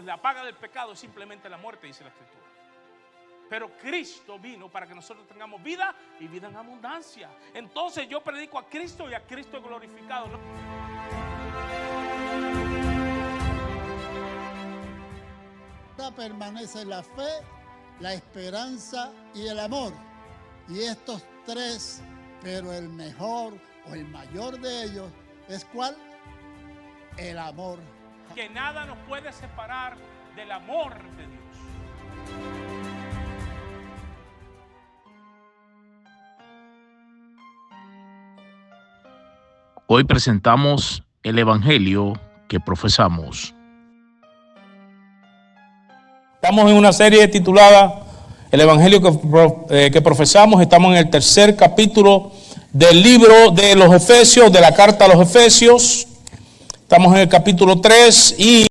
pues la paga del pecado es simplemente la muerte, dice la Escritura. Pero Cristo vino para que nosotros tengamos vida y vida en abundancia. Entonces yo predico a Cristo y a Cristo glorificado, ¿no? Permanece la fe, la esperanza y el amor. Y estos tres, pero el mejor o el mayor de ellos es ¿cuál? El amor. Que nada nos puede separar del amor de Dios. Hoy presentamos el Evangelio que profesamos. Estamos en una serie titulada El Evangelio que profesamos. Estamos en el tercer capítulo del libro de los Efesios, de la carta a los Efesios. Estamos en el capítulo 3 y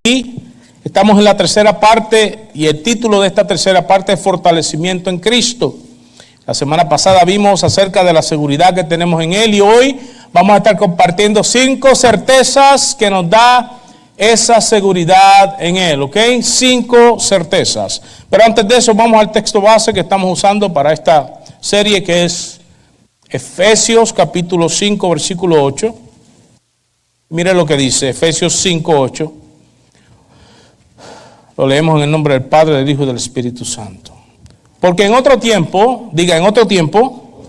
estamos en la tercera parte, y el título de esta tercera parte es Fortalecimiento en Cristo. La semana pasada vimos acerca de la seguridad que tenemos en Él, y hoy vamos a estar compartiendo 5 certezas que nos da esa seguridad en Él, ¿ok? 5 certezas. Pero antes de eso vamos al texto base que estamos usando para esta serie, que es Efesios capítulo 5 versículo 8. Mire lo que dice Efesios 5, 8. Lo leemos en el nombre del Padre, del Hijo y del Espíritu Santo. Porque en otro tiempo, diga, en otro tiempo,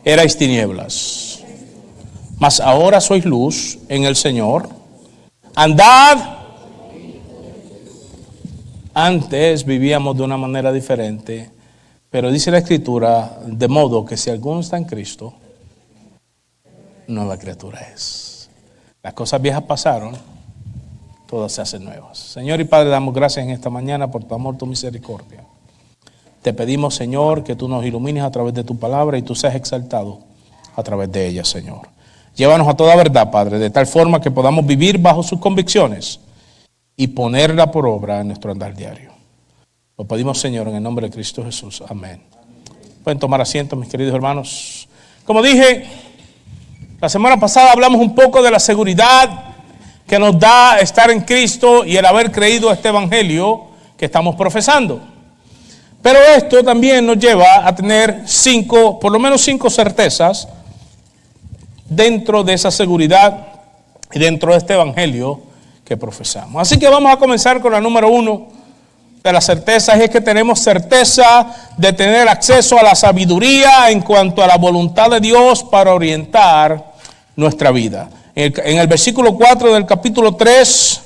erais tinieblas, mas ahora sois luz en el Señor. Andad. Antes vivíamos de una manera diferente, pero dice la Escritura, de modo que si alguno está en Cristo, nueva criatura es. Las cosas viejas pasaron, todas se hacen nuevas. Señor y Padre, damos gracias en esta mañana por tu amor, tu misericordia. Te pedimos, Señor, que tú nos ilumines a través de tu palabra y tú seas exaltado a través de ella, Señor. Llévanos a toda verdad, Padre, de tal forma que podamos vivir bajo sus convicciones y ponerla por obra en nuestro andar diario. Lo pedimos, Señor, en el nombre de Cristo Jesús. Amén. Pueden tomar asiento, mis queridos hermanos. Como dije, la semana pasada hablamos un poco de la seguridad que nos da estar en Cristo y el haber creído este evangelio que estamos profesando. Pero esto también nos lleva a tener por lo menos 5 certezas dentro de esa seguridad y dentro de este evangelio que profesamos. Así que vamos a comenzar con la número 1 de las certezas, y es que tenemos certeza de tener acceso a la sabiduría en cuanto a la voluntad de Dios para orientar nuestra vida. En el versículo 4 del capítulo 3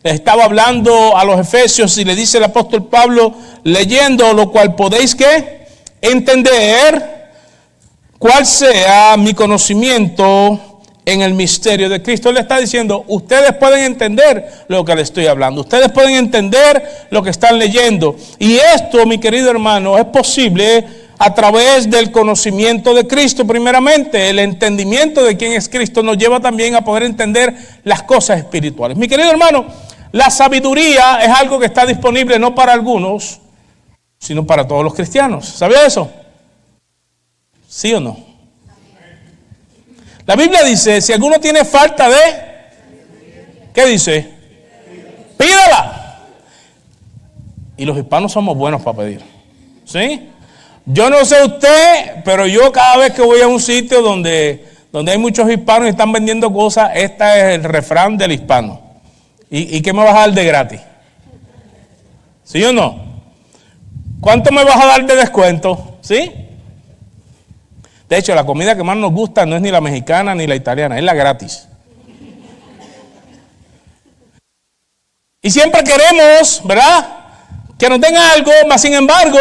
les estaba hablando a los efesios y le dice el apóstol Pablo, leyendo lo cual podéis ¿qué? Entender cuál sea mi conocimiento en el misterio de Cristo. Él le está diciendo, ustedes pueden entender lo que le estoy hablando, ustedes pueden entender lo que están leyendo. Y esto, mi querido hermano, es posible a través del conocimiento de Cristo primeramente. El entendimiento de quién es Cristo nos lleva también a poder entender las cosas espirituales. Mi querido hermano, la sabiduría es algo que está disponible no para algunos, sino para todos los cristianos. ¿Sabía eso? ¿Sí o no? La Biblia dice, si alguno tiene falta de, ¿qué dice? Pídala. Y los hispanos somos buenos para pedir. ¿Sí? Yo no sé usted, pero yo cada vez que voy a un sitio donde hay muchos hispanos y están vendiendo cosas, este es el refrán del hispano. ¿Y qué me vas a dar de gratis? ¿Sí o no? ¿Cuánto me vas a dar de descuento? ¿Sí? De hecho, la comida que más nos gusta no es ni la mexicana ni la italiana, es la gratis. Y siempre queremos, ¿verdad?, que nos den algo, mas sin embargo,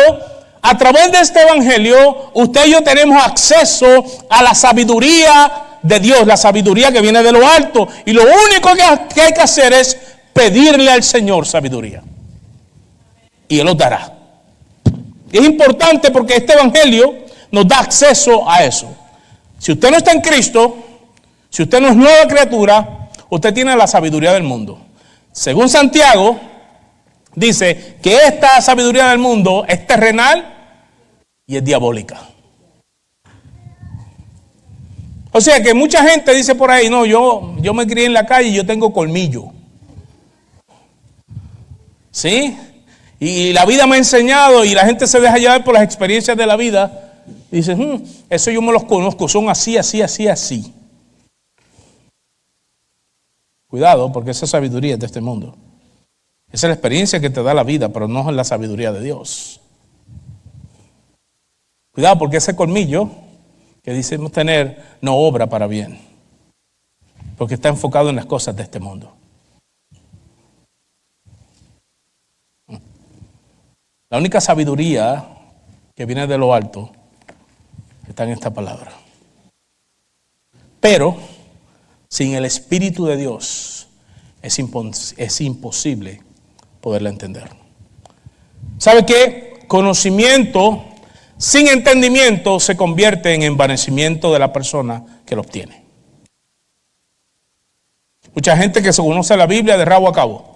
a través de este evangelio, usted y yo tenemos acceso a la sabiduría de Dios, la sabiduría que viene de lo alto. Y lo único que hay que hacer es pedirle al Señor sabiduría. Y Él nos dará. Y es importante porque este evangelio nos da acceso a eso. Si usted no está en Cristo, si usted no es nueva criatura, usted tiene la sabiduría del mundo. Según Santiago, dice que esta sabiduría del mundo es terrenal y es diabólica. O sea que mucha gente dice por ahí, no, yo me crié en la calle y yo tengo colmillo. ¿Sí? Y la vida me ha enseñado y la gente se deja llevar por las experiencias de la vida. Y dice, eso yo me los conozco, son así, así, así, así. Cuidado, porque esa sabiduría es de este mundo. Esa es la experiencia que te da la vida, pero no es la sabiduría de Dios. Cuidado, porque ese colmillo que decimos tener no obra para bien, porque está enfocado en las cosas de este mundo. La única sabiduría que viene de lo alto está en esta palabra. Pero sin el Espíritu de Dios es imposible poderla entender. ¿Sabe qué? Conocimiento sin entendimiento se convierte en envanecimiento de la persona que lo obtiene. Mucha gente que se conoce la Biblia de rabo a cabo.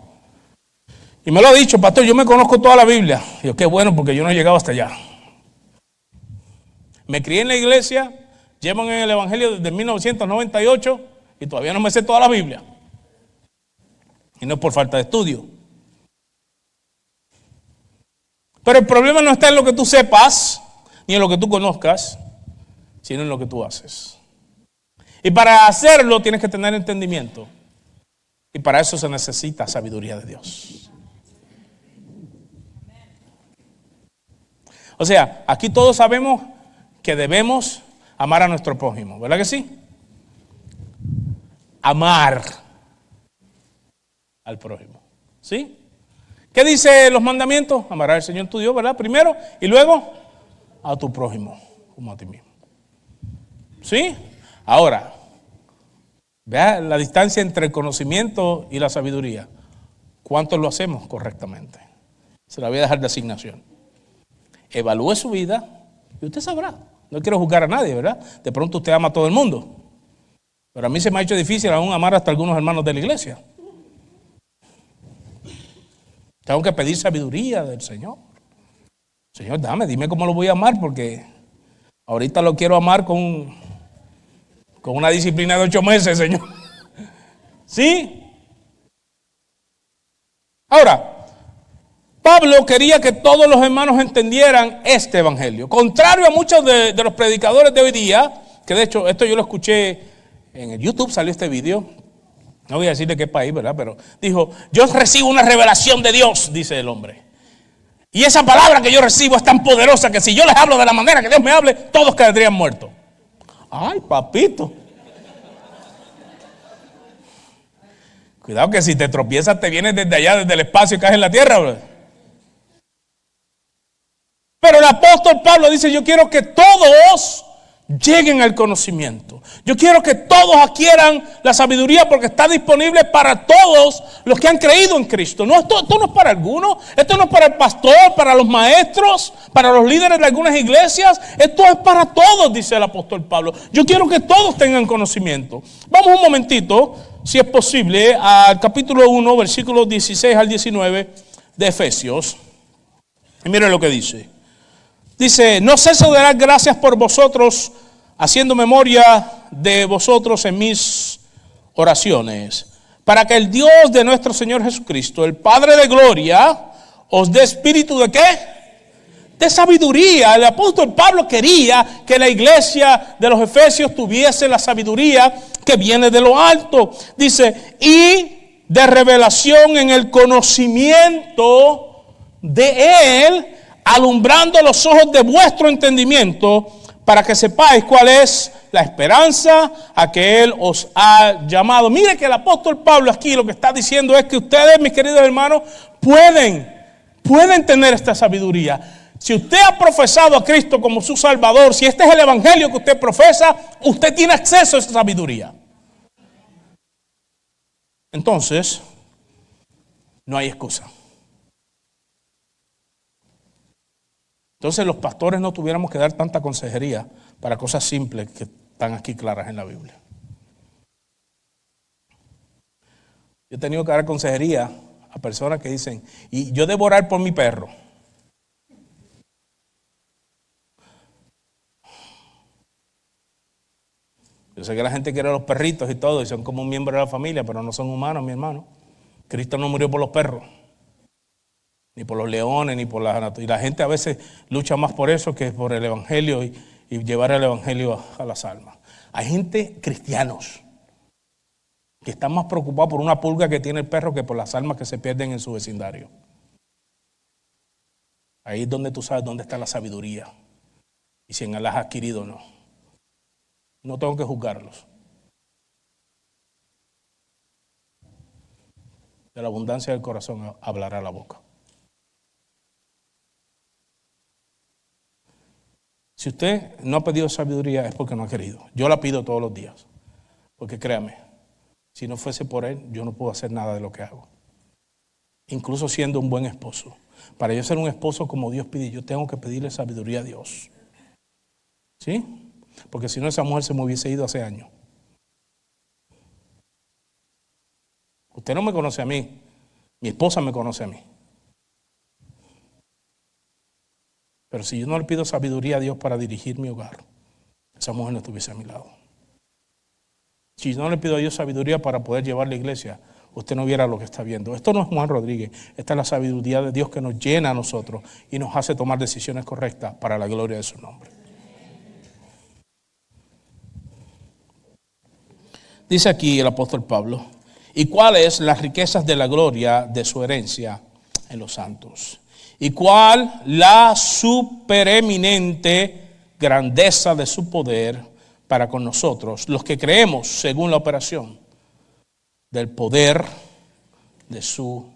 Y me lo ha dicho, pastor, yo me conozco toda la Biblia. Y yo, qué bueno, porque yo no he llegado hasta allá. Me crié en la iglesia, llevan en el Evangelio desde 1998 y todavía no me sé toda la Biblia. Y no es por falta de estudio. Pero el problema no está en lo que tú sepas, ni en lo que tú conozcas, sino en lo que tú haces. Y para hacerlo tienes que tener entendimiento. Y para eso se necesita sabiduría de Dios. O sea, aquí todos sabemos que debemos amar a nuestro prójimo, ¿verdad que sí? Amar al prójimo, ¿sí? ¿Qué dice los mandamientos? Amarás al Señor tu Dios, ¿verdad? Primero, y luego a tu prójimo, como a ti mismo. ¿Sí? Ahora, vea la distancia entre el conocimiento y la sabiduría. ¿Cuántos lo hacemos correctamente? Se la voy a dejar de asignación. Evalúe su vida y usted sabrá. No quiero juzgar a nadie, ¿verdad? De pronto usted ama a todo el mundo. Pero a mí se me ha hecho difícil aún amar hasta algunos hermanos de la iglesia. Tengo que pedir sabiduría del Señor. Señor, dime cómo lo voy a amar, porque ahorita lo quiero amar con una disciplina de 8 meses, Señor. ¿Sí? Ahora, Pablo quería que todos los hermanos entendieran este evangelio. Contrario a muchos de los predicadores de hoy día, que de hecho esto yo lo escuché en el YouTube, salió este video. No voy a decir de qué país, ¿verdad? Pero dijo, yo recibo una revelación de Dios, dice el hombre. Y esa palabra que yo recibo es tan poderosa que si yo les hablo de la manera que Dios me hable, todos quedarían muertos. Ay, papito. Cuidado que si te tropiezas te vienes desde allá, desde el espacio y caes en la tierra, ¿verdad? Pero el apóstol Pablo dice, yo quiero que todos lleguen al conocimiento. Yo quiero que todos adquieran la sabiduría porque está disponible para todos los que han creído en Cristo. No, esto no es para algunos, esto no es para el pastor, para los maestros, para los líderes de algunas iglesias. Esto es para todos, dice el apóstol Pablo. Yo quiero que todos tengan conocimiento. Vamos un momentito, si es posible, al capítulo 1, versículos 16 al 19 de Efesios. Y miren lo que dice. Dice, no ceso de dar gracias por vosotros, haciendo memoria de vosotros en mis oraciones, para que el Dios de nuestro Señor Jesucristo, el Padre de gloria, os dé espíritu de ¿qué? De sabiduría. El apóstol Pablo quería que la iglesia de los Efesios tuviese la sabiduría que viene de lo alto. Dice, y de revelación en el conocimiento de Él, alumbrando los ojos de vuestro entendimiento, para que sepáis cuál es la esperanza a que Él os ha llamado. Mire que el apóstol Pablo aquí lo que está diciendo es que ustedes, mis queridos hermanos, pueden tener esta sabiduría. Si usted ha profesado a Cristo como su Salvador, si este es el evangelio que usted profesa, usted tiene acceso a esa sabiduría. Entonces, no hay excusa. Entonces los pastores no tuviéramos que dar tanta consejería para cosas simples que están aquí claras en la Biblia. Yo he tenido que dar consejería a personas que dicen, y yo debo orar por mi perro. Yo sé que la gente quiere a los perritos y todo, y son como un miembro de la familia, pero no son humanos, mi hermano. Cristo no murió por los perros. ni por los leones, ni por la naturaleza. Y la gente a veces lucha más por eso que por el evangelio y llevar el evangelio a las almas. Hay gente, cristianos, que están más preocupados por una pulga que tiene el perro que por las almas que se pierden en su vecindario. Ahí es donde tú sabes dónde está la sabiduría y si en Allah has adquirido o no. No tengo que juzgarlos. De la abundancia del corazón hablará la boca. Si usted no ha pedido sabiduría es porque no ha querido. Yo la pido todos los días. Porque créame, si no fuese por Él, yo no puedo hacer nada de lo que hago. Incluso siendo un buen esposo. Para yo ser un esposo como Dios pide, yo tengo que pedirle sabiduría a Dios. ¿Sí? Porque si no, esa mujer se me hubiese ido hace años. Usted no me conoce a mí. Mi esposa me conoce a mí. Pero si yo no le pido sabiduría a Dios para dirigir mi hogar, esa mujer no estuviese a mi lado. Si yo no le pido a Dios sabiduría para poder llevar la iglesia, usted no viera lo que está viendo. Esto no es Juan Rodríguez. Esta es la sabiduría de Dios que nos llena a nosotros y nos hace tomar decisiones correctas para la gloria de su nombre. Dice aquí el apóstol Pablo, ¿y cuáles las riquezas de la gloria de su herencia en los santos? ¿Y cuál la supereminente grandeza de su poder para con nosotros, los que creemos según la operación del poder de su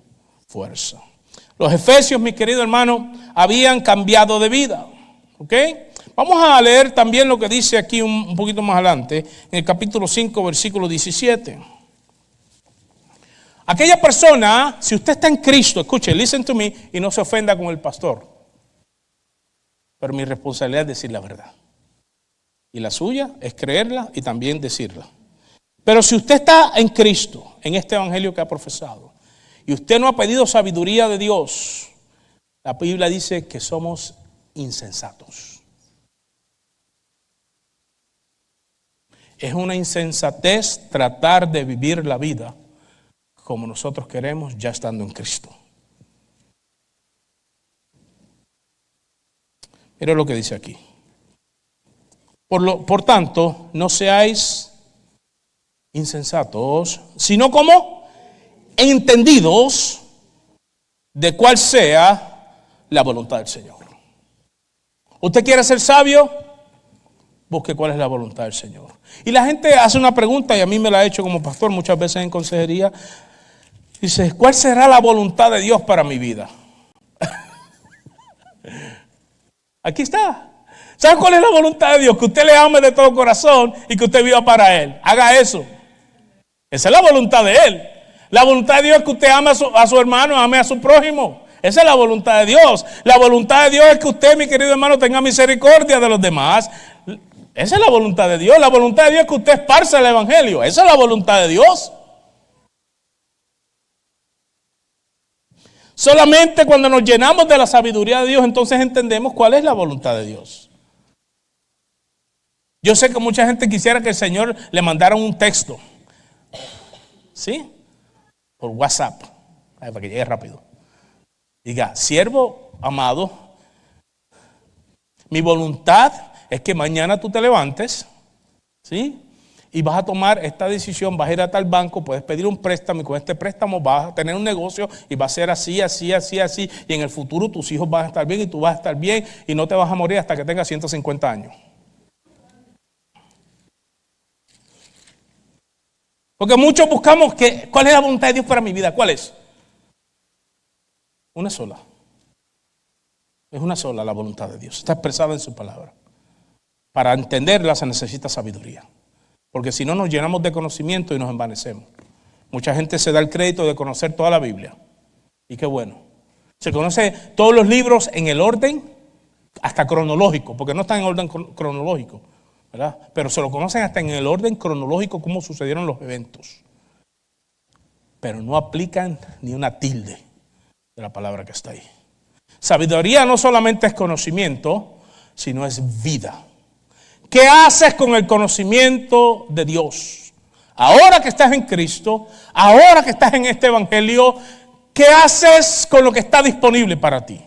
fuerza? Los efesios, mis queridos hermanos, habían cambiado de vida. ¿Ok? Vamos a leer también lo que dice aquí un poquito más adelante, en el capítulo 5, versículo 17. Aquella persona, si usted está en Cristo, escuche, listen to me, y no se ofenda con el pastor. Pero mi responsabilidad es decir la verdad. Y la suya es creerla y también decirla. Pero si usted está en Cristo, en este evangelio que ha profesado, y usted no ha pedido sabiduría de Dios, la Biblia dice que somos insensatos. Es una insensatez tratar de vivir la vida como nosotros queremos ya estando en Cristo. Mira lo que dice aquí. Por tanto, no seáis insensatos, sino como entendidos de cuál sea la voluntad del Señor. ¿Usted quiere ser sabio? Busque cuál es la voluntad del Señor. Y la gente hace una pregunta, y a mí me la ha hecho como pastor muchas veces en consejería. Dice, ¿cuál será la voluntad de Dios para mi vida? Aquí está. ¿Sabe cuál es la voluntad de Dios? Que usted le ame de todo corazón y que usted viva para Él. Haga eso. Esa es la voluntad de Él. La voluntad de Dios es que usted ame a su hermano, ame a su prójimo. Esa es la voluntad de Dios. La voluntad de Dios es que usted, mi querido hermano, tenga misericordia de los demás. Esa es la voluntad de Dios. La voluntad de Dios es que usted esparza el evangelio. Esa es la voluntad de Dios. Solamente cuando nos llenamos de la sabiduría de Dios, entonces entendemos cuál es la voluntad de Dios. Yo sé que mucha gente quisiera que el Señor le mandara un texto. ¿Sí? Por WhatsApp. Para que llegue rápido. Diga, siervo amado, mi voluntad es que mañana tú te levantes, ¿sí? Y vas a tomar esta decisión, vas a ir a tal banco, puedes pedir un préstamo y con este préstamo vas a tener un negocio y va a ser así, así, así, así. Y en el futuro tus hijos van a estar bien y tú vas a estar bien y no te vas a morir hasta que tengas 150 años. Porque muchos buscamos ¿cuál es la voluntad de Dios para mi vida? ¿Cuál es? Una sola. Es una sola la voluntad de Dios. Está expresada en su palabra. Para entenderla se necesita sabiduría. Porque si no nos llenamos de conocimiento y nos envanecemos. Mucha gente se da el crédito de conocer toda la Biblia. Y qué bueno. Se conoce todos los libros en el orden hasta cronológico. Porque no están en orden cronológico, ¿verdad? Pero se lo conocen hasta en el orden cronológico cómo sucedieron los eventos. Pero no aplican ni una tilde de la palabra que está ahí. Sabiduría no solamente es conocimiento, sino es vida. ¿Qué haces con el conocimiento de Dios? Ahora que estás en Cristo, ahora que estás en este evangelio, ¿Qué haces con lo que está disponible para ti?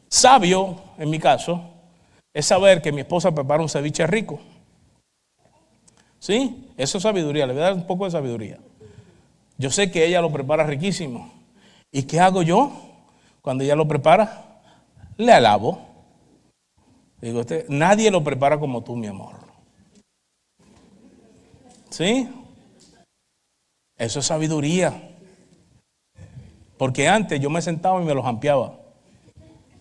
Sabio, en mi caso, es saber que mi esposa prepara un ceviche rico. ¿Sí? Eso es sabiduría, le voy a dar un poco de sabiduría. Yo sé que ella lo prepara riquísimo. ¿Y qué hago yo cuando ella lo prepara? Le alabo. Digo, nadie lo prepara como tú, mi amor. ¿Sí? Eso es sabiduría. Porque antes yo me sentaba y me lo jampeaba.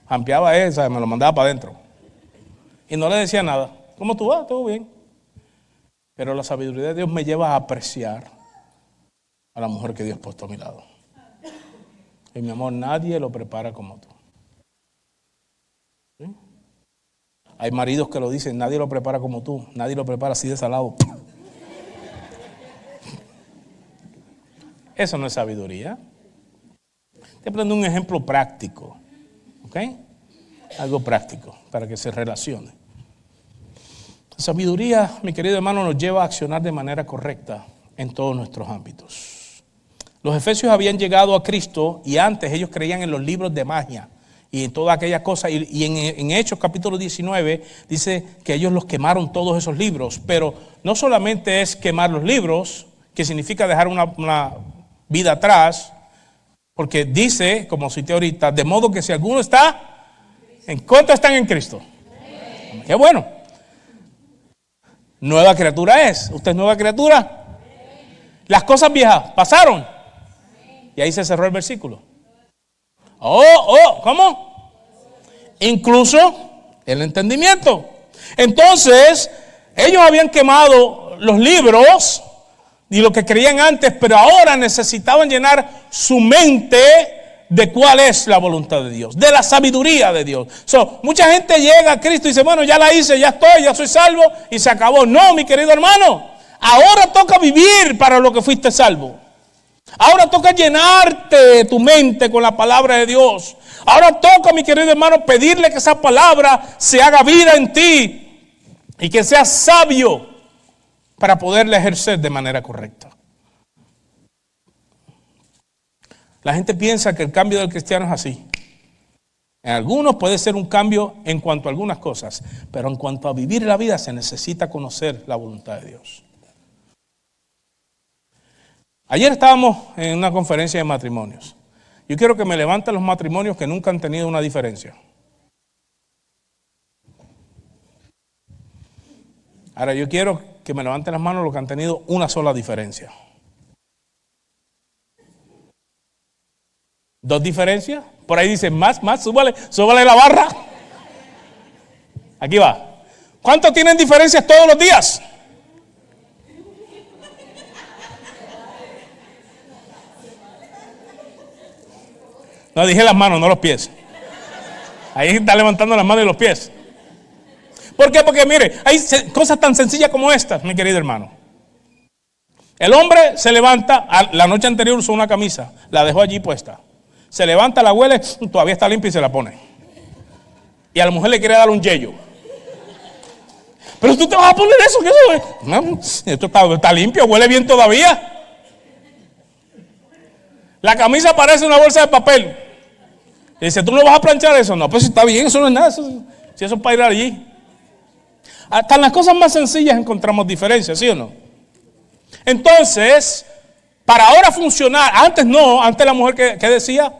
Jampeaba esa, me lo mandaba para adentro. Y no le decía nada. ¿Cómo tú vas? Todo bien. Pero la sabiduría de Dios me lleva a apreciar a la mujer que Dios ha puesto a mi lado. Y mi amor, nadie lo prepara como tú. ¿Sí? Hay maridos que lo dicen, nadie lo prepara como tú. Nadie lo prepara así de salado. Eso no es sabiduría. Te prendo un ejemplo práctico. ¿Ok? Algo práctico para que se relacione. La sabiduría, mi querido hermano, nos lleva a accionar de manera correcta en todos nuestros ámbitos. Los efesios habían llegado a Cristo y antes ellos creían en los libros de magia y en todas aquellas cosas. Y en Hechos capítulo 19 dice que ellos los quemaron todos esos libros. Pero no solamente es quemar los libros, que significa dejar una vida atrás, porque dice, como cité ahorita, de modo que si alguno está, ¿en cuánto están en Cristo? Qué bueno. Nueva criatura es. ¿Usted es nueva criatura? Las cosas viejas pasaron. Y ahí se cerró el versículo. ¿Cómo? Incluso el entendimiento. Entonces, ellos habían quemado los libros y lo que creían antes, pero ahora necesitaban llenar su mente de cuál es la voluntad de Dios, de la sabiduría de Dios. Mucha gente llega a Cristo y dice, bueno, ya la hice, ya estoy, ya soy salvo y se acabó. No, mi querido hermano, ahora toca vivir para lo que fuiste salvo. Ahora toca llenarte tu mente con la palabra de Dios. Ahora toca, mi querido hermano, pedirle que esa palabra se haga vida en ti y que seas sabio para poderla ejercer de manera correcta. La gente piensa que el cambio del cristiano es así. En algunos puede ser un cambio en cuanto a algunas cosas, pero en cuanto a vivir la vida se necesita conocer la voluntad de Dios. Ayer estábamos en una conferencia de matrimonios. Yo quiero que me levanten los matrimonios que nunca han tenido una diferencia. Ahora yo quiero que me levanten las manos los que han tenido una sola diferencia. ¿Dos diferencias? Por ahí dicen más, súbale la barra. Aquí va. ¿Cuántos tienen diferencias todos los días? No, dije las manos, no los pies. Ahí está levantando las manos y los pies. ¿Por qué? Porque mire, hay cosas tan sencillas como estas, mi querido hermano. El hombre se levanta, la noche anterior usó una camisa, la dejó allí puesta. Se levanta, la huele, todavía está limpia y se la pone. Y a la mujer le quiere dar un yello. Pero tú te vas a poner eso, ¿qué eso es? No, esto está limpio, huele bien todavía. La camisa parece una bolsa de papel. Y dice, ¿tú no vas a planchar eso? No, pues está bien, eso no es nada. Si eso es para ir allí. Hasta en las cosas más sencillas encontramos diferencias, ¿sí o no? Entonces, para ahora funcionar, antes no, antes la mujer que decía,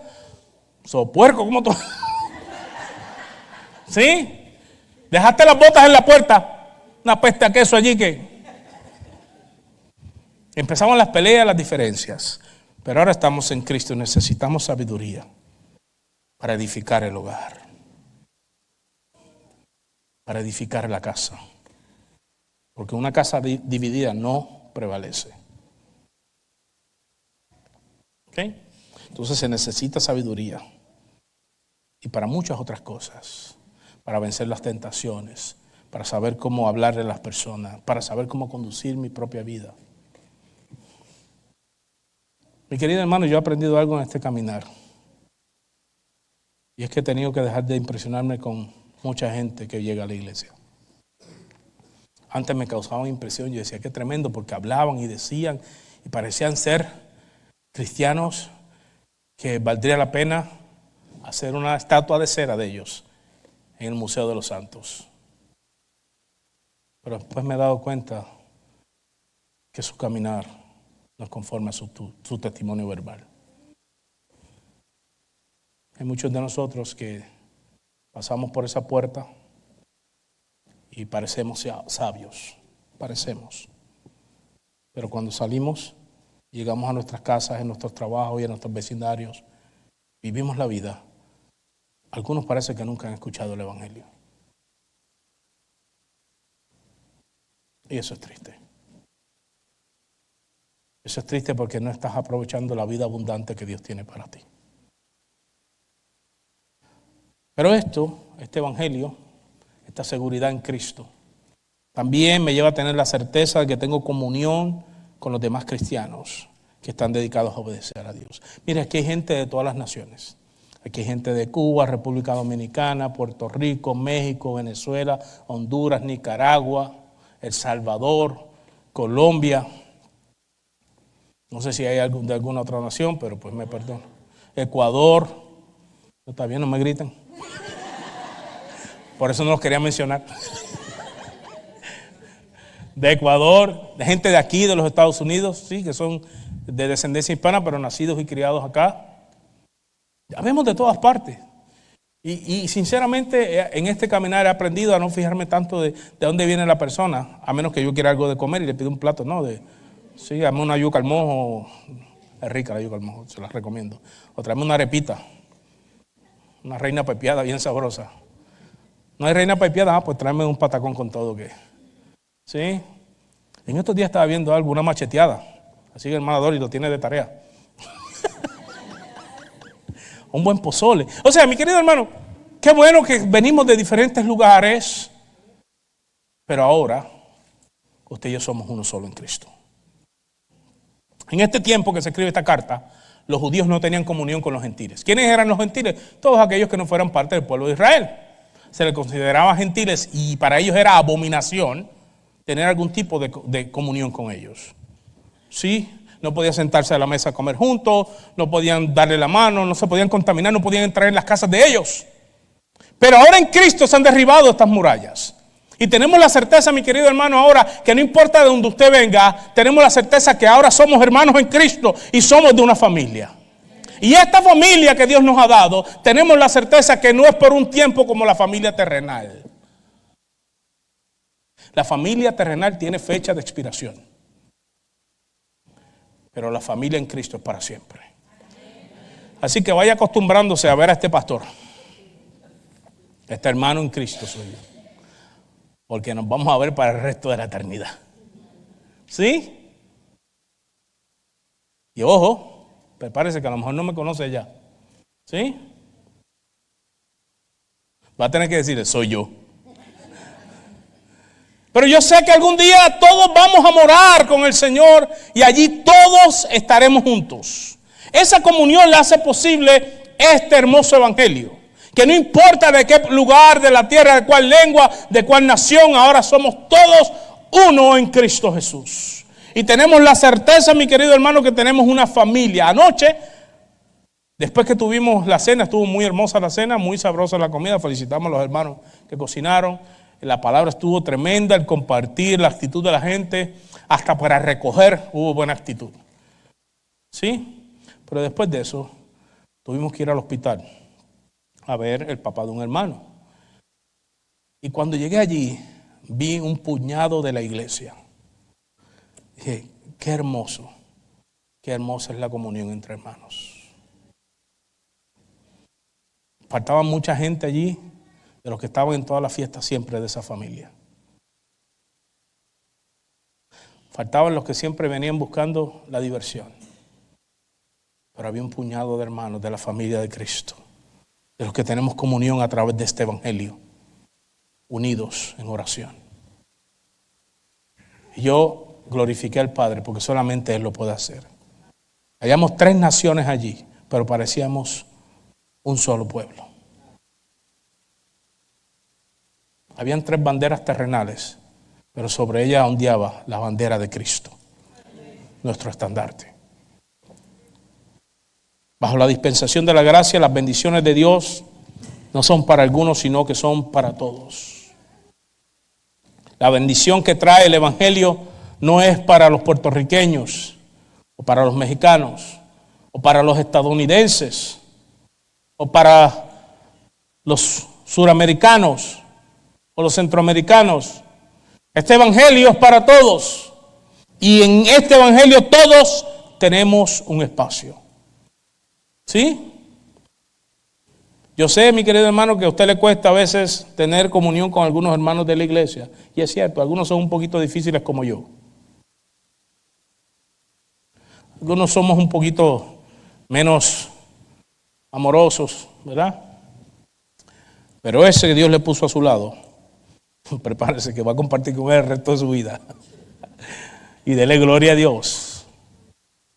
puerco, ¿cómo tú? ¿Sí? Dejaste las botas en la puerta, una peste a queso allí que... Empezaban las peleas, las diferencias. Pero ahora estamos en Cristo y necesitamos sabiduría para edificar el hogar, para edificar la casa. Porque una casa dividida no prevalece. ¿Ok? Entonces se necesita sabiduría. Y para muchas otras cosas. Para vencer las tentaciones. Para saber cómo hablarle a las personas. Para saber cómo conducir mi propia vida. Mi querido hermano, yo he aprendido algo en este caminar. Y es que he tenido que dejar de impresionarme con mucha gente que llega a la iglesia. antes me causaban impresión. Yo decía, qué tremendo, porque hablaban y decían y parecían ser cristianos que valdría la pena hacer una estatua de cera de ellos en el Museo de los Santos. Pero después me he dado cuenta que su caminar no es conforme a su testimonio verbal. Hay muchos de nosotros que pasamos por esa puerta y parecemos sabios, parecemos. Pero cuando salimos, llegamos a nuestras casas, en nuestros trabajos y en nuestros vecindarios, vivimos la vida. Algunos parece que nunca han escuchado el Evangelio. Y eso es triste. Eso es triste porque no estás aprovechando la vida abundante que Dios tiene para ti. Pero este Evangelio, esta seguridad en Cristo, también me lleva a tener la certeza de que tengo comunión con los demás cristianos que están dedicados a obedecer a Dios. Mira, aquí hay gente de todas las naciones. Aquí hay gente de Cuba, República Dominicana, Puerto Rico, México, Venezuela, Honduras, Nicaragua, El Salvador, Colombia. No sé si hay algún de alguna otra nación, pero pues me perdono. Ecuador. Está bien, no me griten. Por eso no los quería mencionar. De Ecuador, de gente de aquí, de los Estados Unidos, sí, que son de descendencia hispana, pero nacidos y criados acá. Ya vemos de todas partes. Y sinceramente, en este caminar he aprendido a no fijarme tanto de dónde viene la persona, a menos que yo quiera algo de comer y le pido un plato, ¿no? Sí, dame una yuca al mojo. Es rica la yuca al mojo, se las recomiendo. O tráeme una arepita, una reina pepiada bien sabrosa. No hay reina pepiada, pues tráeme un patacón con todo que. ¿Sí? En estos días estaba viendo algo, una macheteada. Así que el hermano Dori lo tiene de tarea. Un buen pozole. O sea, mi querido hermano, qué bueno que venimos de diferentes lugares, pero ahora usted y yo somos uno solo en Cristo. En este tiempo que se escribe esta carta, los judíos no tenían comunión con los gentiles. ¿Quiénes eran los gentiles? Todos aquellos que no fueran parte del pueblo de Israel. Se les consideraba gentiles y para ellos era abominación tener algún tipo de comunión con ellos. ¿Sí? No podían sentarse a la mesa a comer juntos, no podían darle la mano, no se podían contaminar, no podían entrar en las casas de ellos. Pero ahora en Cristo se han derribado estas murallas. Y tenemos la certeza, mi querido hermano, ahora que no importa de donde usted venga, tenemos la certeza que ahora somos hermanos en Cristo y somos de una familia. Y esta familia que Dios nos ha dado, tenemos la certeza que no es por un tiempo como la familia terrenal. La familia terrenal tiene fecha de expiración. Pero la familia en Cristo es para siempre. Así que vaya acostumbrándose a ver a este pastor. Este hermano en Cristo soy yo. Porque nos vamos a ver para el resto de la eternidad. ¿Sí? Y ojo, prepárese que a lo mejor no me conoce ya. ¿Sí? Va a tener que decirle, soy yo. Pero yo sé que algún día todos vamos a morar con el Señor y allí todos estaremos juntos. Esa comunión la hace posible este hermoso evangelio. Que no importa de qué lugar de la tierra, de cuál lengua, de cuál nación, ahora somos todos uno en Cristo Jesús. Y tenemos la certeza, mi querido hermano, que tenemos una familia. Anoche, después que tuvimos la cena, estuvo muy hermosa la cena, muy sabrosa la comida. Felicitamos a los hermanos que cocinaron. La palabra estuvo tremenda, el compartir, la actitud de la gente, hasta para recoger hubo buena actitud. ¿Sí? Pero después de eso, tuvimos que ir al hospital a ver el papá de un hermano. Y cuando llegué allí, vi un puñado de la iglesia. Dije, qué hermosa es la comunión entre hermanos. Faltaba mucha gente allí, de los que estaban en todas las fiestas siempre de esa familia. Faltaban los que siempre venían buscando la diversión. Pero había un puñado de hermanos de la familia de Cristo, de los que tenemos comunión a través de este evangelio, unidos en oración. Y yo glorifiqué al Padre porque solamente Él lo puede hacer. Habíamos 3 naciones allí, pero parecíamos un solo pueblo. Habían 3 banderas terrenales, pero sobre ella ondeaba la bandera de Cristo, nuestro estandarte. Bajo la dispensación de la gracia, las bendiciones de Dios no son para algunos, sino que son para todos. La bendición que trae el Evangelio no es para los puertorriqueños, o para los mexicanos, o para los estadounidenses, o para los suramericanos, o los centroamericanos. Este Evangelio es para todos. Y en este Evangelio todos tenemos un espacio. ¿Sí? Yo sé, mi querido hermano, que a usted le cuesta a veces tener comunión con algunos hermanos de la iglesia. Y es cierto, algunos son un poquito difíciles como yo. Algunos somos un poquito menos amorosos, ¿verdad? Pero ese que Dios le puso a su lado, prepárese que va a compartir con él el resto de su vida. Y dele gloria a Dios.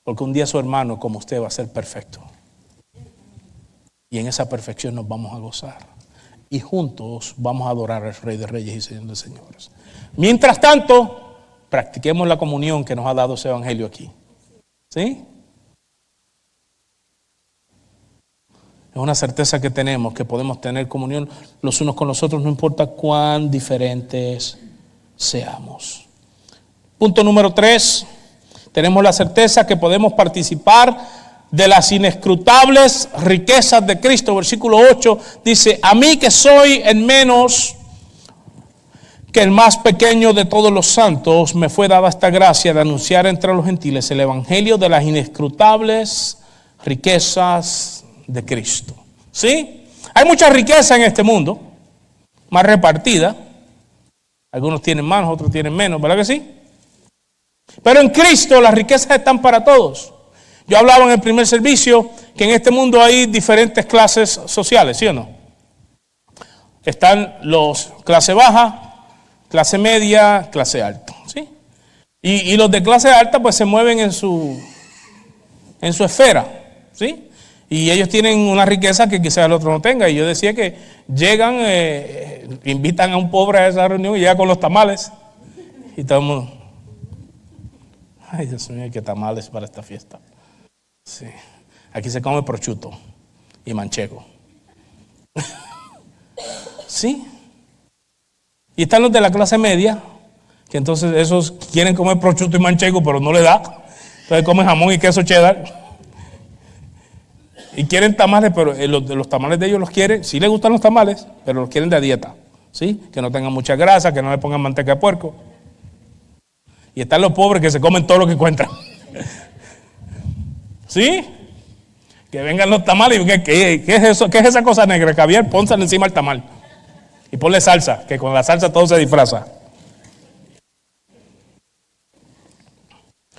Porque un día su hermano como usted va a ser perfecto. Y en esa perfección nos vamos a gozar. Y juntos vamos a adorar al Rey de Reyes y Señor de Señores. Mientras tanto, practiquemos la comunión que nos ha dado ese Evangelio aquí. ¿Sí? Es una certeza que tenemos, que podemos tener comunión los unos con los otros, no importa cuán diferentes seamos. Punto número 3. Tenemos la certeza que podemos participar de las inescrutables riquezas de Cristo. Versículo 8 dice: a mí que soy en menos que el más pequeño de todos los santos, me fue dada esta gracia de anunciar entre los gentiles el evangelio de las inescrutables riquezas de Cristo. ¿Sí? Hay mucha riqueza en este mundo, más repartida. Algunos tienen más, otros tienen menos, ¿verdad que sí? Pero en Cristo las riquezas están para todos. Yo hablaba en el primer servicio que en este mundo hay diferentes clases sociales, ¿sí o no? Están los clase baja, clase media, clase alta, ¿sí? Y los de clase alta pues se mueven en su esfera, ¿sí? Y ellos tienen una riqueza que quizás el otro no tenga. Y yo decía que llegan, invitan a un pobre a esa reunión y llega con los tamales. Y todo el mundo, ay Dios mío, qué tamales para esta fiesta. Sí. Aquí se come prosciutto y manchego. ¿Sí? Y están los de la clase media, que entonces esos quieren comer prosciutto y manchego, pero no le da. Entonces comen jamón y queso cheddar. Y quieren tamales, pero los tamales de ellos los quieren, sí les gustan los tamales, pero los quieren de dieta. ¿Sí? Que no tengan mucha grasa, que no le pongan manteca de puerco. Y están los pobres que se comen todo lo que encuentran. ¿Sí? Que vengan los tamales y ¿qué es eso? ¿Qué es esa cosa negra? Javier, pónsale encima el tamal. Y ponle salsa, que con la salsa todo se disfraza.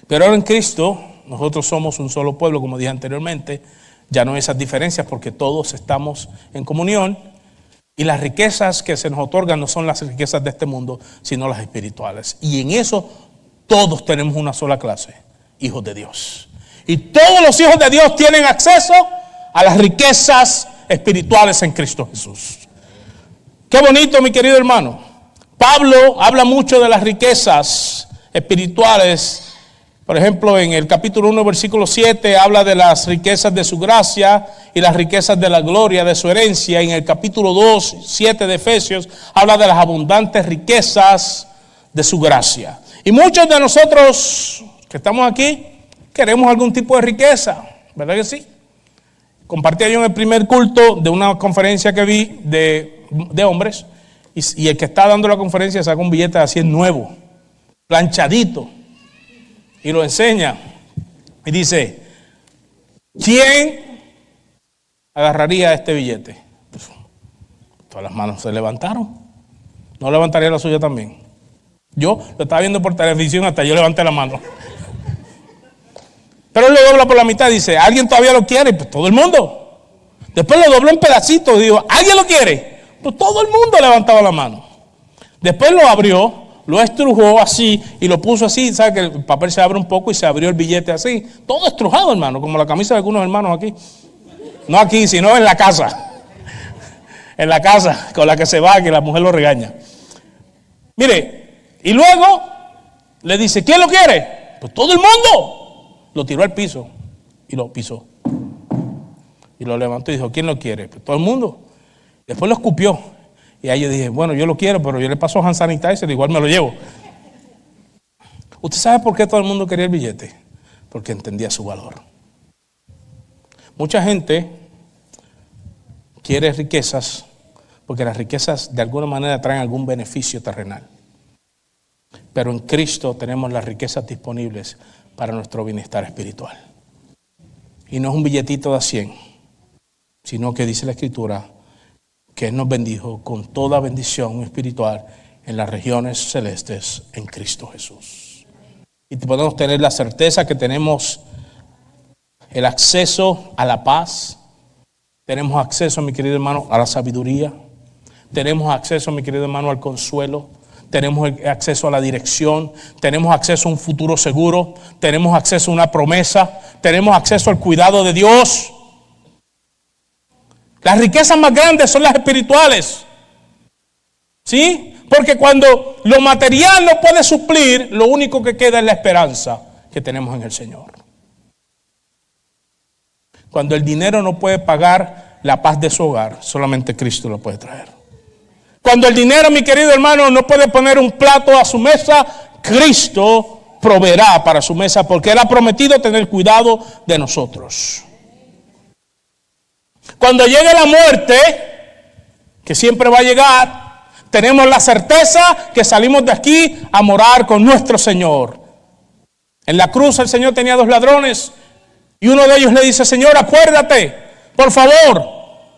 Pero ahora en Cristo, nosotros somos un solo pueblo, como dije anteriormente. Ya no hay esas diferencias porque todos estamos en comunión. Y las riquezas que se nos otorgan no son las riquezas de este mundo, sino las espirituales. Y en eso todos tenemos una sola clase, hijos de Dios. Y todos los hijos de Dios tienen acceso a las riquezas espirituales en Cristo Jesús. Qué bonito, mi querido hermano. Pablo habla mucho de las riquezas espirituales. Por ejemplo, en el capítulo 1, versículo 7, habla de las riquezas de su gracia y las riquezas de la gloria de su herencia. En el capítulo 2, 7 de Efesios, habla de las abundantes riquezas de su gracia. Y muchos de nosotros que estamos aquí queremos algún tipo de riqueza, ¿verdad que sí? Compartía yo en el primer culto de una conferencia que vi de hombres, y el que está dando la conferencia saca un billete así nuevo, planchadito, y lo enseña, y dice: ¿quién agarraría este billete? Pues, todas las manos se levantaron. ¿No levantaría la suya también? Yo lo estaba viendo por televisión, hasta yo levanté la mano. Pero él lo dobla por la mitad y dice: ¿alguien todavía lo quiere? Pues todo el mundo. Después lo dobló en pedacitos y dijo: ¿alguien lo quiere? Pues todo el mundo levantaba la mano. Después lo abrió, lo estrujó así y lo puso así. ¿Sabe que el papel se abre un poco y se abrió el billete así? Todo estrujado, hermano, como la camisa de algunos hermanos aquí. No aquí, sino en la casa. En la casa con la que se va, que la mujer lo regaña. Mire, Y luego le dice, ¿quién lo quiere? Pues todo el mundo. Lo tiró al piso y lo pisó. Y lo levantó y dijo, ¿quién lo quiere? Pues todo el mundo. Después lo escupió. Y ahí yo dije, bueno, yo lo quiero, pero yo le paso hand sanitizer, igual me lo llevo. ¿Usted sabe por qué todo el mundo quería el billete? Porque entendía su valor. Mucha gente quiere riquezas porque las riquezas de alguna manera traen algún beneficio terrenal. Pero en Cristo tenemos las riquezas disponibles para nuestro bienestar espiritual. Y no es un billetito de 100, sino que dice la Escritura que Él nos bendijo con toda bendición espiritual en las regiones celestes en Cristo Jesús. Y podemos tener la certeza que tenemos el acceso a la paz. Tenemos acceso, mi querido hermano, a la sabiduría. Tenemos acceso, mi querido hermano, al consuelo. Tenemos acceso a la dirección. Tenemos acceso a un futuro seguro. Tenemos acceso a una promesa. Tenemos acceso al cuidado de Dios. Las riquezas más grandes son las espirituales. ¿Sí? Porque cuando lo material no puede suplir, lo único que queda es la esperanza que tenemos en el Señor. Cuando el dinero no puede pagar la paz de su hogar, solamente Cristo lo puede traer. Cuando el dinero, mi querido hermano, no puede poner un plato a su mesa, Cristo proveerá para su mesa, porque Él ha prometido tener cuidado de nosotros. Cuando llegue la muerte, que siempre va a llegar, tenemos la certeza que salimos de aquí a morar con nuestro Señor. En la cruz el Señor tenía 2 ladrones y uno de ellos le dice, Señor, acuérdate, por favor,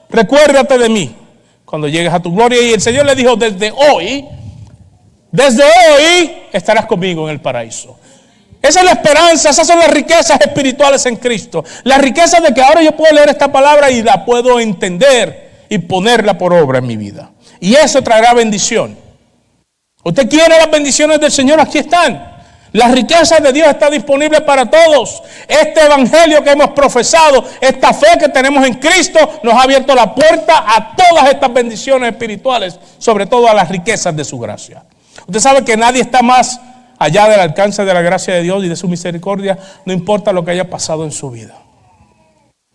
recuérdate de mí cuando llegues a tu gloria. Y el Señor le dijo, desde hoy estarás conmigo en el paraíso. Esa es la esperanza, esas son las riquezas espirituales en Cristo. La riqueza de que ahora yo puedo leer esta palabra y la puedo entender y ponerla por obra en mi vida. Y eso traerá bendición. ¿Usted quiere las bendiciones del Señor? Aquí están. Las riquezas de Dios están disponibles para todos. Este evangelio que hemos profesado, esta fe que tenemos en Cristo, nos ha abierto la puerta a todas estas bendiciones espirituales, sobre todo a las riquezas de su gracia. Usted sabe que nadie está más allá del alcance de la gracia de Dios y de su misericordia, no importa lo que haya pasado en su vida.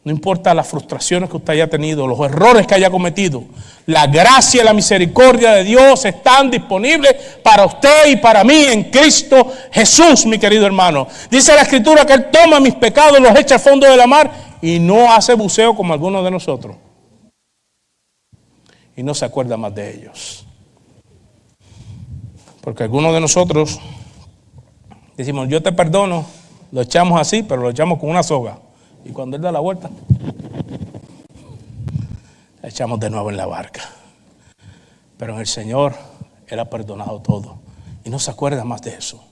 No importa las frustraciones que usted haya tenido, los errores que haya cometido. La gracia y la misericordia de Dios están disponibles para usted y para mí en Cristo Jesús, mi querido hermano. Dice la Escritura que Él toma mis pecados, los echa al fondo de la mar y no hace buceo como algunos de nosotros. Y no se acuerda más de ellos. Porque algunos de nosotros decimos, yo te perdono, lo echamos así, pero lo echamos con una soga. Y cuando Él da la vuelta, la echamos de nuevo en la barca. Pero en el Señor, Él ha perdonado todo. Y no se acuerda más de eso.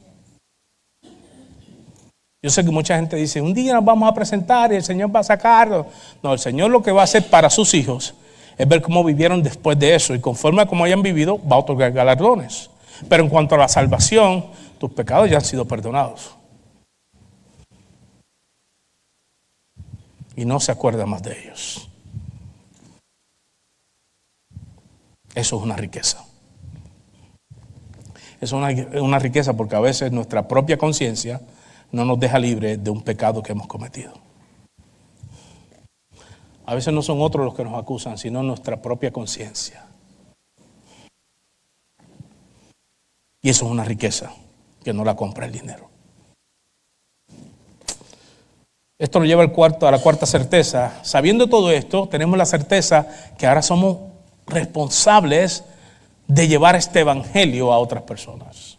Yo sé que mucha gente dice, un día nos vamos a presentar y el Señor va a sacarlo. No, el Señor lo que va a hacer para sus hijos es ver cómo vivieron después de eso. Y conforme a cómo hayan vivido, va a otorgar galardones. Pero en cuanto a la salvación, tus pecados ya han sido perdonados. Y no se acuerda más de ellos. Eso es una riqueza. Eso es una riqueza porque a veces nuestra propia conciencia no nos deja libre de un pecado que hemos cometido. A veces no son otros los que nos acusan, sino nuestra propia conciencia. Y eso es una riqueza que no la compra el dinero. Esto nos lleva a la cuarta certeza. Sabiendo todo esto, tenemos la certeza que ahora somos responsables de llevar este evangelio a otras personas.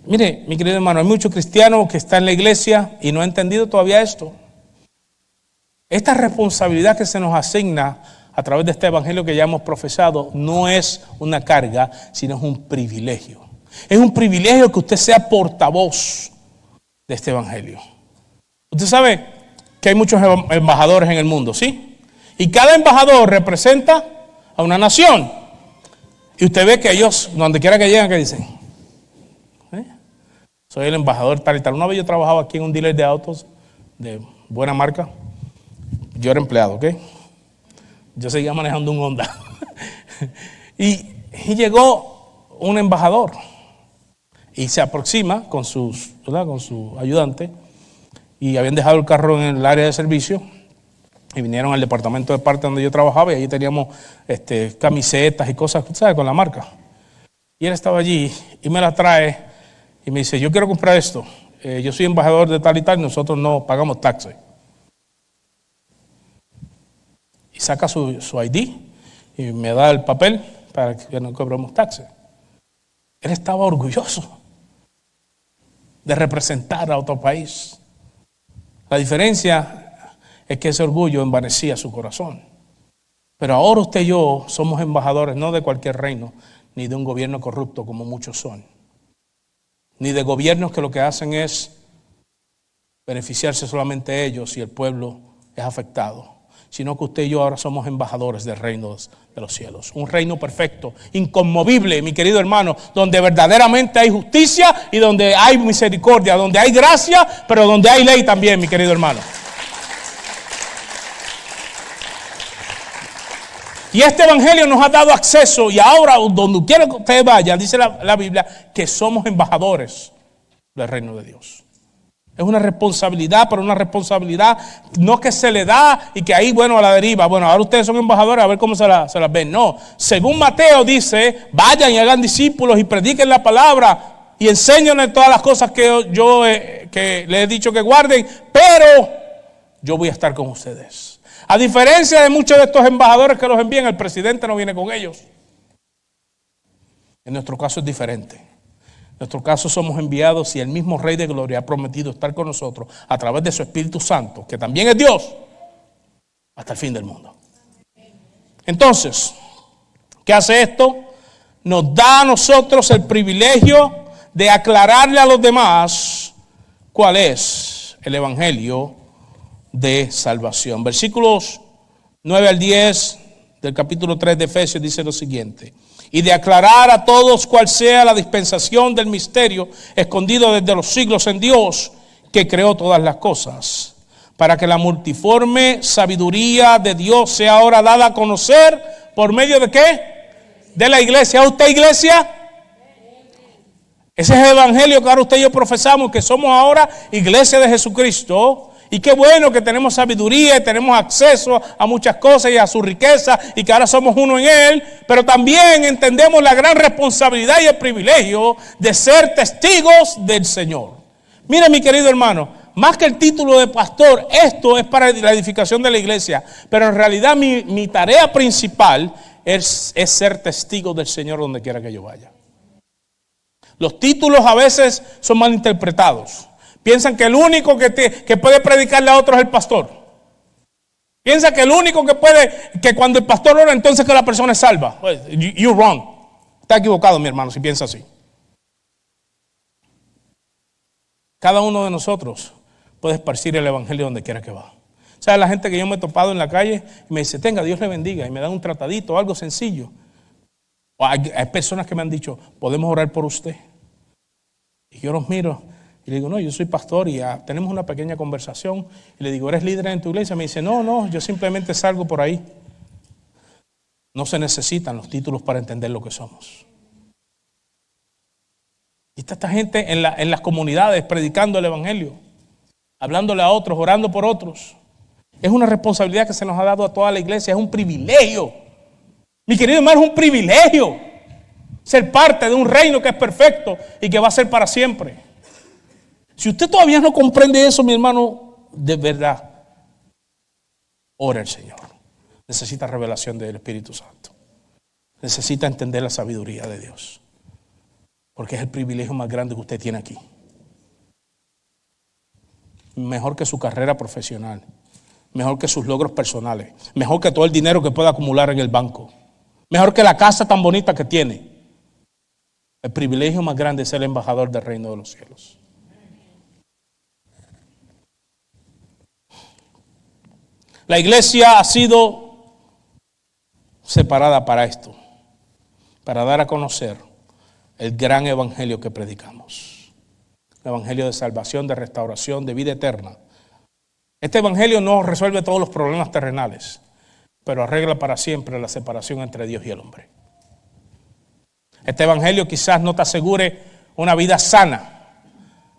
Mire, mi querido hermano, hay muchos cristianos que están en la iglesia y no han entendido todavía esto. Esta responsabilidad que se nos asigna a través de este evangelio que ya hemos profesado no es una carga, sino es un privilegio. Es un privilegio que usted sea portavoz de este evangelio. Usted sabe que hay muchos embajadores en el mundo, ¿sí? Y cada embajador representa a una nación. Y usted ve que ellos, donde quiera que llegan, ¿qué dicen? Soy el embajador tal y tal. Una vez yo trabajaba aquí en un dealer de autos de buena marca. Yo era empleado, ¿ok? Yo seguía manejando un Honda. y llegó un embajador. Y se aproxima con ¿verdad? Con su ayudante, y habían dejado el carro en el área de servicio y vinieron al departamento de parte donde yo trabajaba, y allí teníamos camisetas y cosas, ¿sabes? Con la marca. Y él estaba allí y me la trae y me dice: yo quiero comprar esto. Yo soy embajador de tal y tal, y nosotros no pagamos taxes. Y saca su ID y me da el papel para que no cobremos taxes. Él estaba orgulloso de representar a otro país. La diferencia es que ese orgullo envanecía su corazón. Pero ahora usted y yo somos embajadores no de cualquier reino, ni de un gobierno corrupto como muchos son, ni de gobiernos que lo que hacen es beneficiarse solamente ellos y el pueblo es afectado, sino que usted y yo ahora somos embajadores del reino de los cielos. Un reino perfecto, inconmovible, mi querido hermano, donde verdaderamente hay justicia y donde hay misericordia, donde hay gracia, pero donde hay ley también, mi querido hermano. Y este evangelio nos ha dado acceso, y ahora donde quiera que usted vaya, dice la Biblia, que somos embajadores del reino de Dios. Es una responsabilidad, pero una responsabilidad no que se le da y que ahí, bueno, a la deriva. Bueno, ahora ustedes son embajadores, a ver cómo se las ven. No, según Mateo dice: vayan y hagan discípulos y prediquen la palabra y enséñenles todas las cosas que yo que les he dicho que guarden, pero yo voy a estar con ustedes. A diferencia de muchos de estos embajadores que los envían, el presidente no viene con ellos. En nuestro caso es diferente. En nuestro caso somos enviados, y el mismo Rey de Gloria ha prometido estar con nosotros a través de su Espíritu Santo, que también es Dios, hasta el fin del mundo. Entonces, ¿qué hace esto? Nos da a nosotros el privilegio de aclararle a los demás cuál es el evangelio de salvación. Versículos 9 al 10 del capítulo 3 de Efesios dice lo siguiente: y de aclarar a todos cuál sea la dispensación del misterio escondido desde los siglos en Dios, que creó todas las cosas, para que la multiforme sabiduría de Dios sea ahora dada a conocer por medio de ¿qué? De la iglesia. ¿A usted, iglesia? Ese es el evangelio que ahora usted y yo profesamos, que somos ahora iglesia de Jesucristo. Y qué bueno que tenemos sabiduría y tenemos acceso a muchas cosas y a su riqueza, y que ahora somos uno en Él, pero también entendemos la gran responsabilidad y el privilegio de ser testigos del Señor. Mire, mi querido hermano, más que el título de pastor, esto es para la edificación de la iglesia, pero en realidad mi tarea principal es ser testigo del Señor donde quiera que yo vaya. Los títulos a veces son mal interpretados. Piensan que el único que puede predicarle a otros es el pastor. Piensan que el único que cuando el pastor ora, entonces que la persona es salva. You're wrong. Está equivocado, mi hermano, si piensa así. Cada uno de nosotros puede esparcir el evangelio donde quiera que va. O sea, la gente que yo me he topado en la calle y me dice: tenga, Dios le bendiga, y me dan un tratadito, algo sencillo. O hay personas que me han dicho: ¿podemos orar por usted? Y yo los miro y le digo: no, yo soy pastor, y tenemos una pequeña conversación. Y le digo: ¿eres líder en tu iglesia? Me dice: no, yo simplemente salgo por ahí. No se necesitan los títulos para entender lo que somos. Y está esta gente en las comunidades predicando el evangelio, hablándole a otros, orando por otros. Es una responsabilidad que se nos ha dado a toda la iglesia, es un privilegio. Mi querido hermano, es un privilegio ser parte de un reino que es perfecto y que va a ser para siempre. Si usted todavía no comprende eso, mi hermano, de verdad, ore al Señor. Necesita revelación del Espíritu Santo. Necesita entender la sabiduría de Dios, porque es el privilegio más grande que usted tiene aquí. Mejor que su carrera profesional, mejor que sus logros personales, mejor que todo el dinero que pueda acumular en el banco, mejor que la casa tan bonita que tiene. El privilegio más grande es ser el embajador del reino de los cielos. La iglesia ha sido separada para esto, para dar a conocer el gran evangelio que predicamos. El evangelio de salvación, de restauración, de vida eterna. Este evangelio no resuelve todos los problemas terrenales, pero arregla para siempre la separación entre Dios y el hombre. Este evangelio quizás no te asegure una vida sana,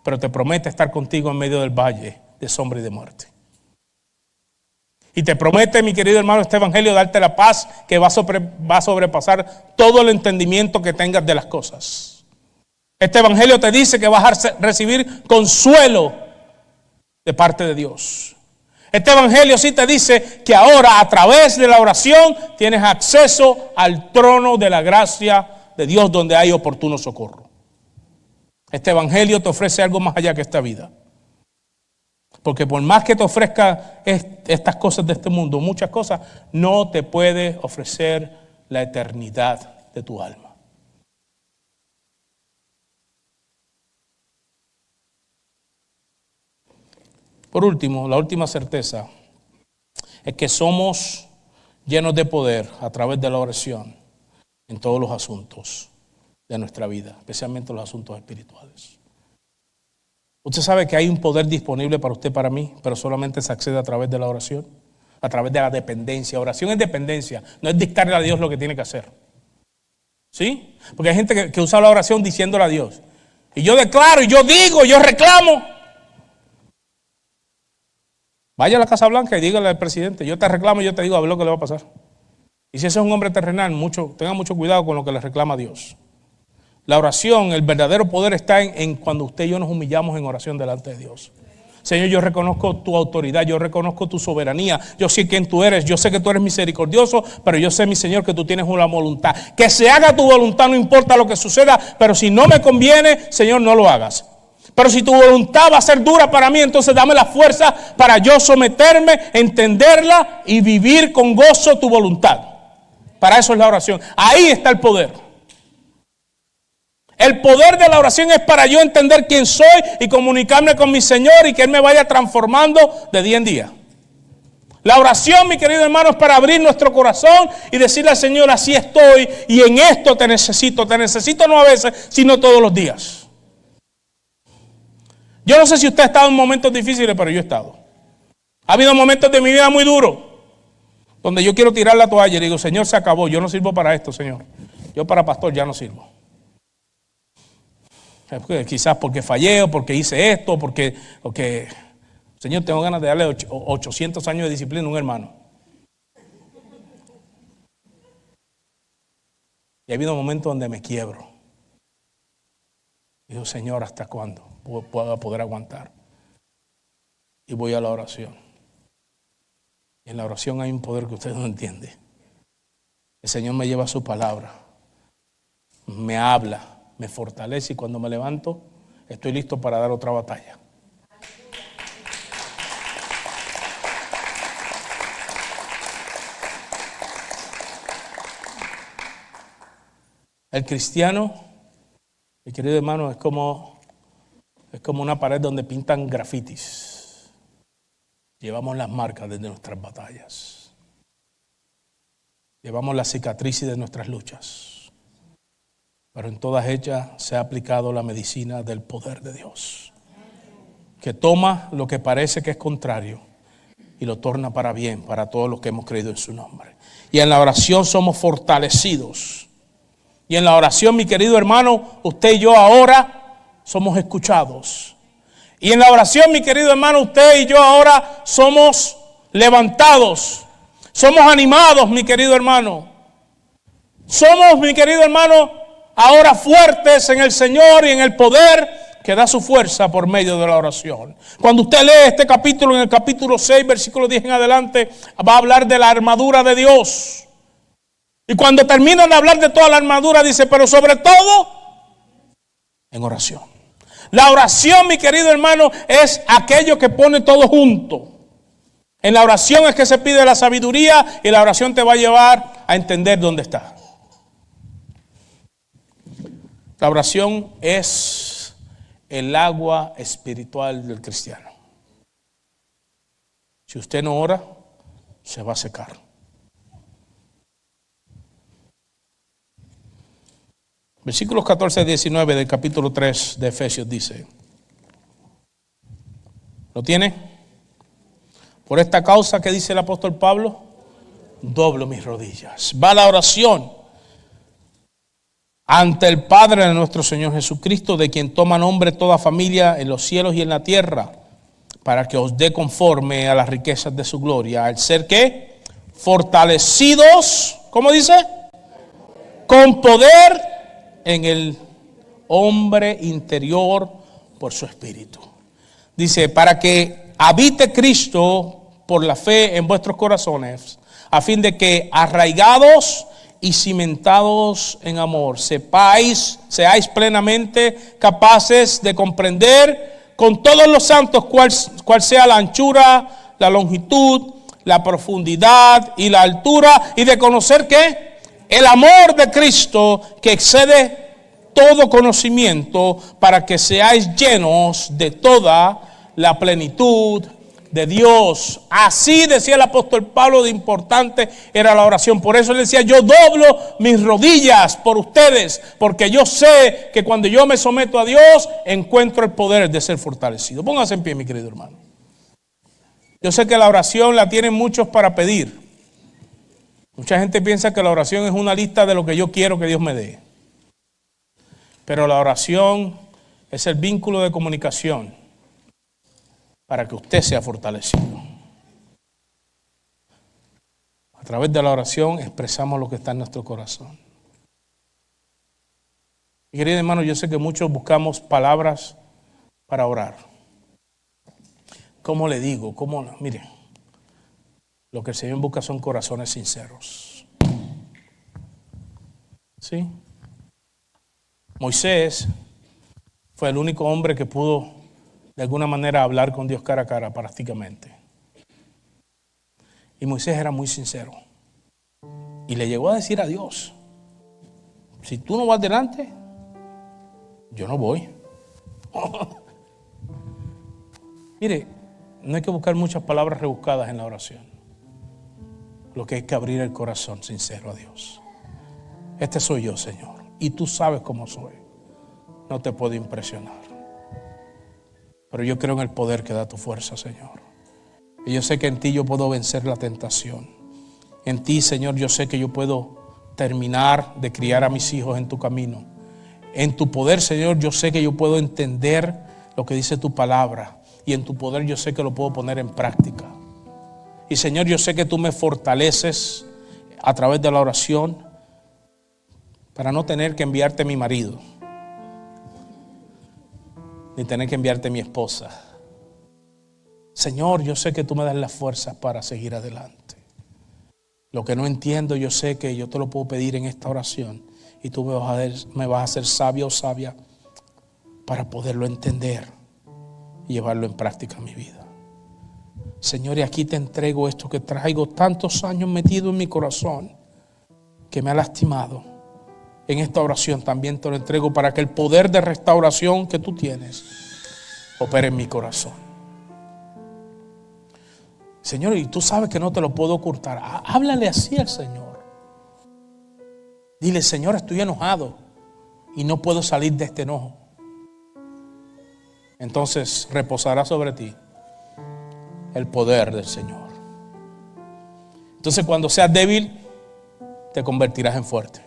pero te promete estar contigo en medio del valle de sombra y de muerte. Y te promete, mi querido hermano, este evangelio darte la paz que va a sobrepasar todo el entendimiento que tengas de las cosas. Este evangelio te dice que vas a recibir consuelo de parte de Dios. Este evangelio sí te dice que ahora a través de la oración tienes acceso al trono de la gracia de Dios donde hay oportuno socorro. Este evangelio te ofrece algo más allá que esta vida. Porque por más que te ofrezca estas cosas de este mundo, muchas cosas, no te puede ofrecer la eternidad de tu alma. Por último, la última certeza es que somos llenos de poder a través de la oración en todos los asuntos de nuestra vida, especialmente los asuntos espirituales. Usted sabe que hay un poder disponible para usted, para mí, pero solamente se accede a través de la oración, a través de la dependencia. Oración es dependencia, no es dictarle a Dios lo que tiene que hacer. ¿Sí? Porque hay gente que usa la oración diciéndole a Dios. Y yo declaro, y yo digo, y yo reclamo. Vaya a la Casa Blanca y dígale al presidente, yo te reclamo y yo te digo a ver lo que le va a pasar. Y si ese es un hombre terrenal, tenga mucho cuidado con lo que le reclama a Dios. La oración, el verdadero poder está en cuando usted y yo nos humillamos en oración delante de Dios. Señor, yo reconozco tu autoridad, yo reconozco tu soberanía, yo sé quién tú eres, yo sé que tú eres misericordioso, pero yo sé, mi Señor, que tú tienes una voluntad. Que se haga tu voluntad, no importa lo que suceda, pero si no me conviene, Señor, no lo hagas. Pero si tu voluntad va a ser dura para mí, entonces dame la fuerza para yo someterme, entenderla y vivir con gozo tu voluntad. Para eso es la oración. Ahí está el poder. El poder de la oración es para yo entender quién soy y comunicarme con mi Señor y que Él me vaya transformando de día en día. La oración, mi querido hermano, es para abrir nuestro corazón y decirle al Señor, así estoy y en esto te necesito no a veces, sino todos los días. Yo no sé si usted ha estado en momentos difíciles, pero yo he estado. Ha habido momentos de mi vida muy duros, donde yo quiero tirar la toalla y digo, Señor, se acabó, yo no sirvo para esto, Señor. Yo para pastor ya no sirvo. Quizás porque fallé o porque hice esto, porque Señor, tengo ganas de darle 800 años de disciplina a un hermano. Y ha habido momentos donde me quiebro. Digo, Señor, ¿hasta cuándo puedo poder aguantar? Y voy a la oración. Y en la oración hay un poder que usted no entiende. El Señor me lleva a su palabra, me habla, me fortalece y cuando me levanto estoy listo para dar otra batalla. El cristiano, mi querido hermano, es como una pared donde pintan grafitis. Llevamos las marcas de nuestras batallas. Llevamos las cicatrices de nuestras luchas. Pero en todas ellas se ha aplicado la medicina del poder de Dios, que toma lo que parece que es contrario y lo torna para bien para todos los que hemos creído en su nombre. Y en la oración somos fortalecidos. Y en la oración, mi querido hermano, usted y yo ahora somos escuchados. Y en la oración, mi querido hermano, usted y yo ahora somos levantados. Somos animados, mi querido hermano. Somos, mi querido hermano, ahora fuertes en el Señor y en el poder que da su fuerza por medio de la oración. Cuando usted lee este capítulo, en el capítulo 6, versículo 10 en adelante, va a hablar de la armadura de Dios. Y cuando terminan de hablar de toda la armadura, dice, pero sobre todo, en oración. La oración, mi querido hermano, es aquello que pone todo junto. En la oración es que se pide la sabiduría y la oración te va a llevar a entender dónde está. La oración es el agua espiritual del cristiano. Si usted no ora, se va a secar. Versículos 14 y 19 del capítulo 3 de Efesios dice, ¿lo tiene? Por esta causa que dice el apóstol Pablo, doblo mis rodillas. Va la oración. ante el Padre de nuestro Señor Jesucristo, de quien toma nombre toda familia en los cielos y en la tierra, para que os dé conforme a las riquezas de su gloria, al ser que fortalecidos, ¿cómo dice? Con poder en el hombre interior por su espíritu. Dice, para que habite Cristo por la fe en vuestros corazones, a fin de que arraigados y cimentados en amor, seáis plenamente capaces de comprender con todos los santos cuál sea la anchura, la longitud, la profundidad y la altura, y de conocer que el amor de Cristo que excede todo conocimiento, para que seáis llenos de toda la plenitud de Dios. Así decía el apóstol Pablo de importante era la oración. Por eso él decía, yo doblo mis rodillas por ustedes, porque yo sé que cuando yo me someto a Dios, encuentro el poder de ser fortalecido. Póngase en pie, mi querido hermano. Yo sé que la oración la tienen muchos para pedir. Mucha gente piensa que la oración es una lista de lo que yo quiero que Dios me dé. Pero la oración es el vínculo de comunicación para que usted sea fortalecido. A través de la oración expresamos lo que está en nuestro corazón. Mi querido hermano, yo sé que muchos buscamos palabras para orar. ¿Cómo le digo? ¿Cómo no? Mire, lo que el Señor busca son corazones sinceros. ¿Sí? Moisés fue el único hombre que pudo de alguna manera hablar con Dios cara a cara prácticamente. Y Moisés era muy sincero. Y le llegó a decir a Dios, si tú no vas delante, yo no voy. Mire, no hay que buscar muchas palabras rebuscadas en la oración. Lo que hay que abrir el corazón sincero a Dios. Este soy yo, Señor, y tú sabes cómo soy. No te puedo impresionar, pero yo creo en el poder que da tu fuerza, Señor. Y yo sé que en ti yo puedo vencer la tentación. En ti, Señor, yo sé que yo puedo terminar de criar a mis hijos en tu camino. En tu poder, Señor, yo sé que yo puedo entender lo que dice tu palabra. Y en tu poder yo sé que lo puedo poner en práctica. Y Señor, yo sé que tú me fortaleces a través de la oración para no tener que enviarte mi marido, ni tener que enviarte mi esposa. Señor, yo sé que tú me das las fuerzas para seguir adelante. Lo que no entiendo, yo sé que yo te lo puedo pedir en esta oración y tú me vas a hacer sabio o sabia para poderlo entender y llevarlo en práctica en mi vida. Señor, y aquí te entrego esto que traigo tantos años metido en mi corazón, que me ha lastimado. En esta oración también te lo entrego para que el poder de restauración que tú tienes opere en mi corazón. Señor, y tú sabes que no te lo puedo ocultar. Háblale así al Señor. Dile, Señor, estoy enojado y no puedo salir de este enojo. Entonces reposará sobre ti el poder del Señor. Entonces cuando seas débil, te convertirás en fuerte.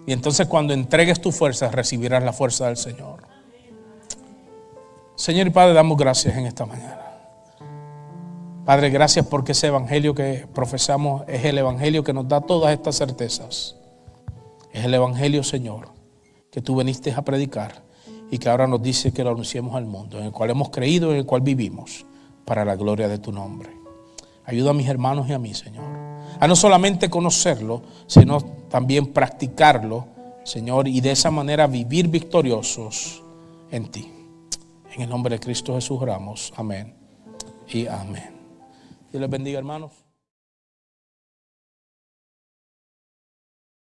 Y entonces cuando entregues tu fuerza, recibirás la fuerza del Señor. Señor y Padre, damos gracias en esta mañana. Padre, gracias porque ese evangelio que profesamos es el evangelio que nos da todas estas certezas. Es el evangelio, Señor, que tú viniste a predicar y que ahora nos dice que lo anunciemos al mundo, en el cual hemos creído, en el cual vivimos, para la gloria de tu nombre. Ayuda a mis hermanos y a mí, Señor, a no solamente conocerlo, sino también practicarlo, Señor, y de esa manera vivir victoriosos en ti. En el nombre de Cristo Jesús oramos. Amén y amén. Dios les bendiga, hermanos.